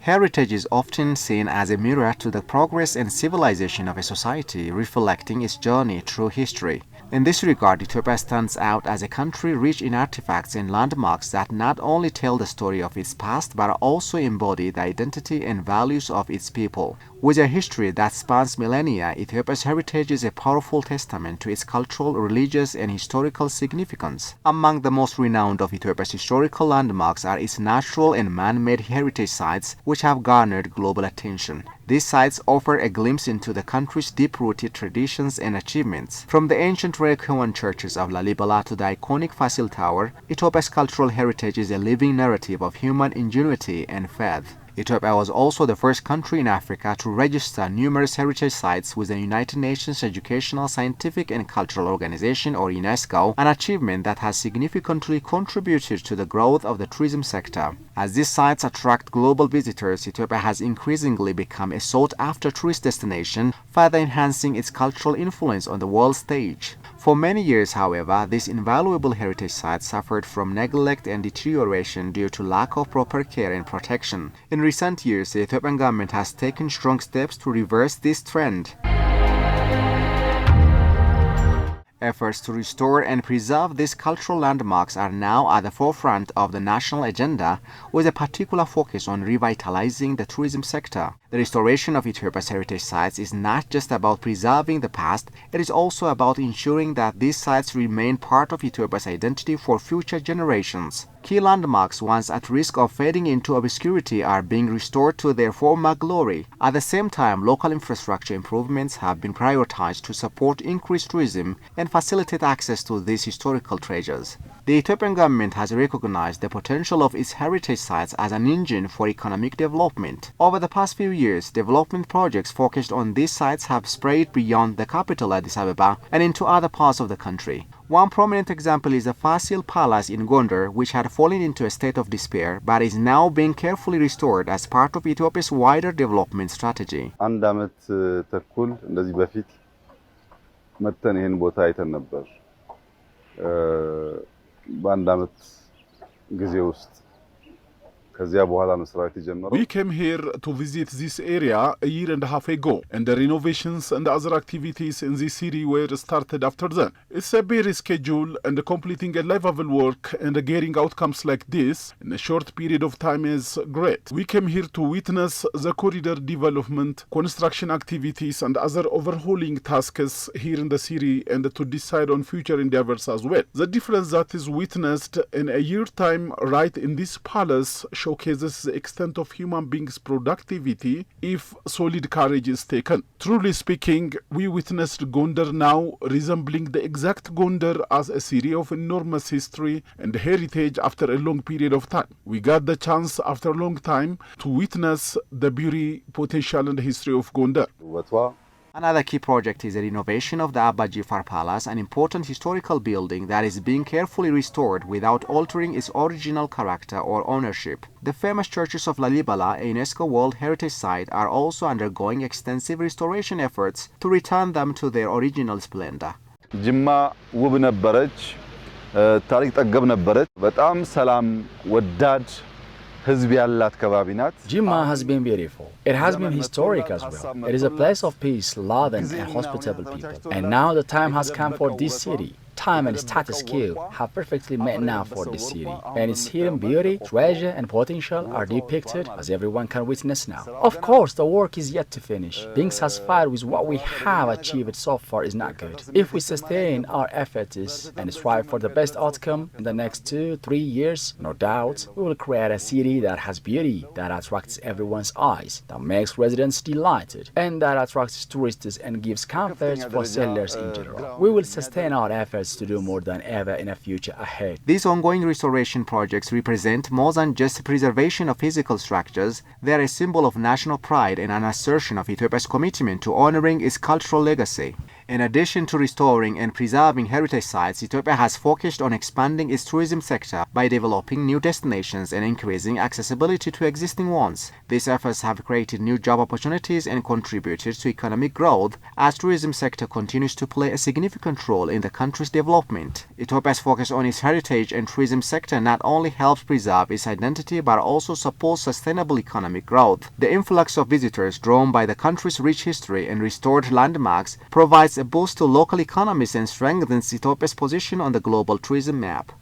Heritage is often seen as a mirror to the progress and civilization of a society, reflecting its journey through history. In this regard, Ethiopia stands out as a country rich in artifacts and landmarks that not only tell the story of its past but also embody the identity and values of its people. With a history that spans millennia, Ethiopia's heritage is a powerful testament to its cultural, religious, and historical significance. Among the most renowned of Ethiopia's historical landmarks are its natural and man-made heritage sites, which have garnered global attention. These sites offer a glimpse into the country's deep-rooted traditions and achievements. From the ancient Rejuvenate churches of Lalibela to the iconic Fasil Tower, Ethiopia's cultural heritage is a living narrative of human ingenuity and faith. Ethiopia was also the first country in Africa to register numerous heritage sites with the United Nations Educational, Scientific and Cultural Organization or UNESCO, an achievement that has significantly contributed to the growth of the tourism sector. As these sites attract global visitors, Ethiopia has increasingly become a sought-after tourist destination, further enhancing its cultural influence on the world stage. For many years, however, these invaluable heritage sites suffered from neglect and deterioration due to lack of proper care and protection. In recent years, the Ethiopian government has taken strong steps to reverse this trend. Efforts to restore and preserve these cultural landmarks are now at the forefront of the national agenda, with a particular focus on revitalizing the tourism sector. The restoration of Ethiopia's heritage sites is not just about preserving the past, it is also about ensuring that these sites remain part of Ethiopia's identity for future generations. Key landmarks once at risk of fading into obscurity are being restored to their former glory. At the same time, local infrastructure improvements have been prioritized to support increased tourism and facilitate access to these historical treasures. The Ethiopian government has recognized the potential of its heritage sites as an engine for economic development. Over the past few years, development projects focused on these sites have spread beyond the capital Addis Ababa and into other parts of the country. One prominent example is the Fasil Palace in Gondar, which had fallen into a state of despair but is now being carefully restored as part of Ethiopia's wider development strategy. አንድ አመት ተኩል እንደዚህ በፊት መተን ይሄን ቦታ አይተን ነበር። በአንድ አመት ጊዜ ውስጥ We came here to visit this area a year and a half ago, and the renovations and other activities in this city were started after then. It's a busy schedule, and completing a livable work and getting outcomes like this in a short period of time is great. We came here to witness the corridor development, construction activities, and other overhauling tasks here in the city, and to decide on future endeavors as well. The difference that is witnessed in a year time right in this palace showcases the extent of human beings' productivity if solid courage is taken. Truly speaking, we witnessed Gondar now resembling the exact Gondar as a city of enormous history and heritage after a long period of time. We got the chance after a long time to witness the beauty, potential and history of Gondar. Another key project is the renovation of the Abba Jifar Palace, an important historical building that is being carefully restored without altering its original character or ownership. The famous churches of Lalibela, a UNESCO World Heritage Site, are also undergoing extensive restoration efforts to return them to their original splendor. ጅማ ውብ ነበረች፣ ታሪክ ጠገብ ነበረች፣ በጣም ሰላም ወዳድ Jimma has been beautiful. It has been historic as well. It is a place of peace, love and hospitable people. And now the time has come for this city. Time and status quo have perfectly met now for this city, and its hidden beauty, treasure and potential are depicted as everyone can witness now. Of course, the work is yet to finish. Being satisfied with what we have achieved so far is not good. If we sustain our efforts and strive for the best outcome in the next 2-3 years, no doubt, we will create a city that has beauty, that attracts everyone's eyes, that makes residents delighted, and that attracts tourists and gives comfort for settlers in general. We will sustain our efforts to do more than ever in a future ahead. These ongoing restoration projects represent more than just preservation of physical structures. They are a symbol of national pride and an assertion of Ethiopia's commitment to honoring its cultural legacy. In addition to restoring and preserving heritage sites, Ethiopia has focused on expanding its tourism sector by developing new destinations and increasing accessibility to existing ones. These efforts have created new job opportunities and contributed to economic growth as tourism sector continues to play a significant role in the country's development. Ethiopia's focus on its heritage and tourism sector not only helps preserve its identity but also supports sustainable economic growth. The influx of visitors drawn by the country's rich history and restored landmarks provides a boost to local economies and strengthens Ethiopia's position on the global tourism map.